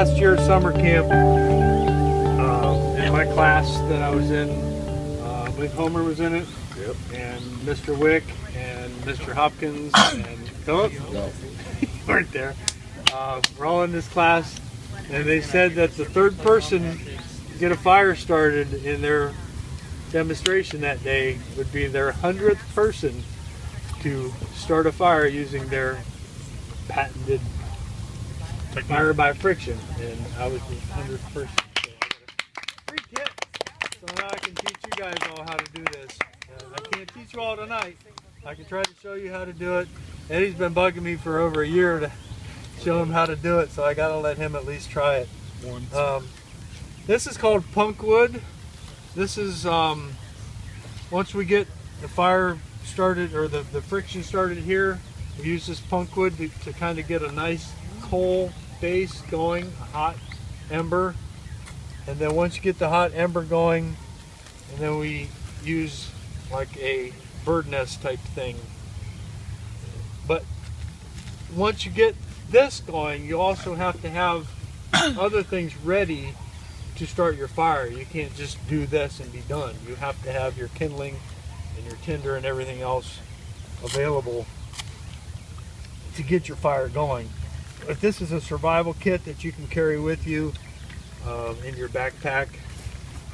last year summer camp, in my class that I was in, I believe Homer was in it, Yep. and Mr. Wick, and Mr. Hopkins, and Philip. No. You weren't there. We're all in this class, and they said that the third person to get a fire started in their demonstration that day would be their 100th person to start a fire using their patented fire by friction, and I was the 100th person. So I got a free kit, so now I can teach you guys all how to do this. I can't teach you all tonight. I can try to show you how to do it. Eddie's been bugging me for over a year to show him how to do it, so I gotta let him at least try it. This is called punk wood. This is once we get the fire started, or the friction started here, we use this punk wood to kind of get a nice coal base going, a hot ember, and then once you get the hot ember going, and then we use like a bird nest type thing. But once you get this going, you also have to have other things ready to start your fire. You can't just do this and be done. You have to have your kindling and your tinder and everything else available to get your fire going. But this is a survival kit that you can carry with you in your backpack.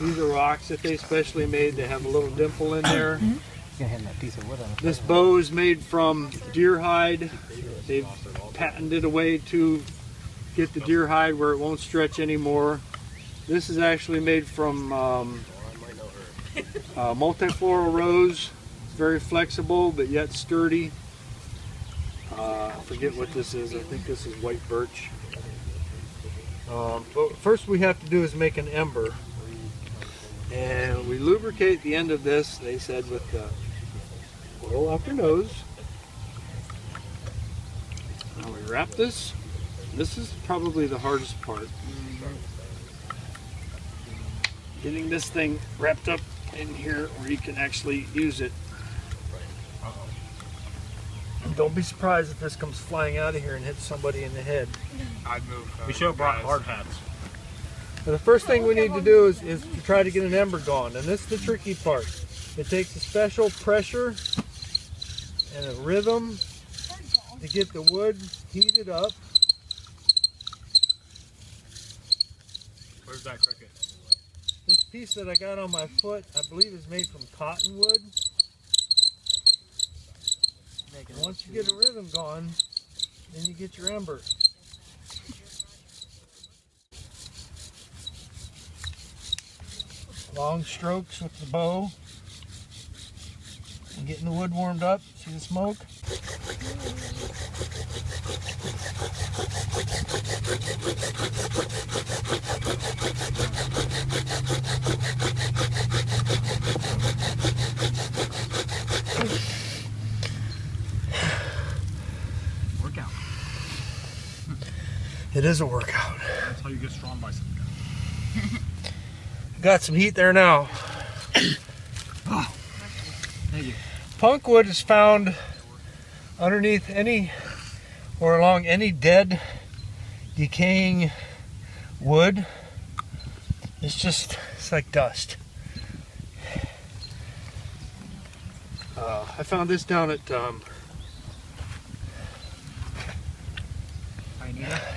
These are rocks that they specially made. They have a little dimple in there. This bow is made from deer hide. They've patented a way to get the deer hide where it won't stretch anymore. This is actually made from multifloral rose. It's very flexible but yet sturdy. I forget what this is. I think this is white birch. But first we have to do is make an ember. And we lubricate the end of this, they said, with oil off your nose. Now we wrap this. This is probably the hardest part. Getting this thing wrapped up in here where you can actually use it. And don't be surprised if this comes flying out of here and hits somebody in the head. I'd move. We should have brought hard hats. So the first thing we need to do is to try to get an ember going, and this is the tricky part. It takes a special pressure and a rhythm to get the wood heated up. Where's that cricket? This piece that I got on my foot, I believe, is made from cottonwood. Once you get a rhythm going, then you get your ember. Long strokes with the bow. And getting the wood warmed up. See the smoke? Workout. It is a workout. That's how you get strong by something. Got some heat there now. Oh, thank you. Punk wood is found underneath any or along any dead, decaying wood. It's like dust. I found this down at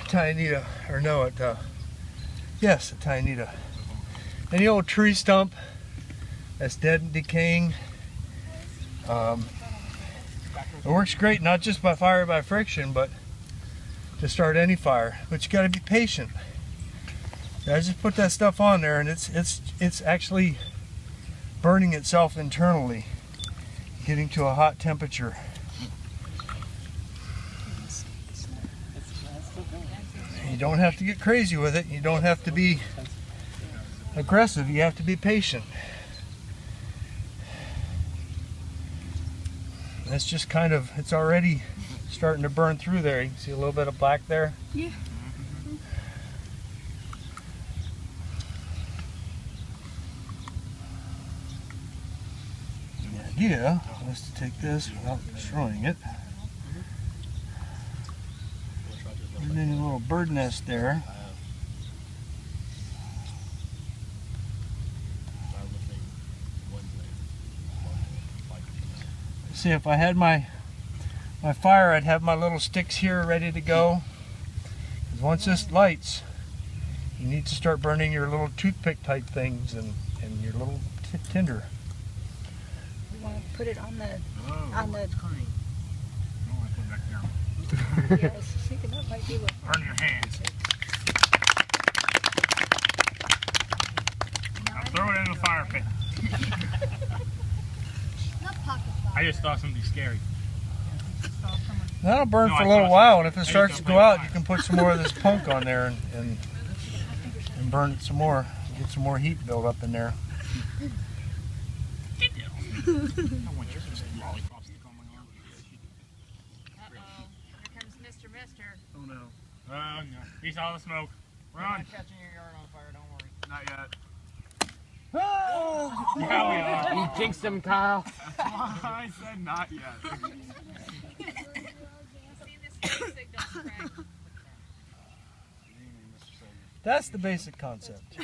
Tynita, or no, at yes, at Tynita. Any old tree stump that's dead and decaying. It works great, not just by fire by friction, but to start any fire. But you got to be patient. I just put that stuff on there, and it's actually burning itself internally, getting to a hot temperature. You don't have to get crazy with it. You don't have to be aggressive. You have to be patient. That's just kind of, it's already starting to burn through there. You can see a little bit of black there. Yeah. The idea was to take this without destroying it. There's a little bird nest there. see, if I had my fire, I'd have my little sticks here ready to go. Because once this lights, you need to start burning your little toothpick type things and your little tinder. You want to put it on the clean. No, I put it back down. yeah, I was thinking that might be what. Burn your hands. Now throw it in the fire pit. I just thought something scary. That'll burn No, for I a little thought while, so. and if it I starts just to go don't out, like you can put some more of this punk on there and burn it some more. Get some more heat built up in there. I want your lollipop stick on my arm. Uh-oh. Here comes Mr. Mister. Oh no. No. He saw the smoke. Run. Catching your yard on fire, don't worry. Not yet. Oh! Yeah, we are. You jinxed him, Kyle. I said not yet. See this stick doesn't crack. That's the basic concept.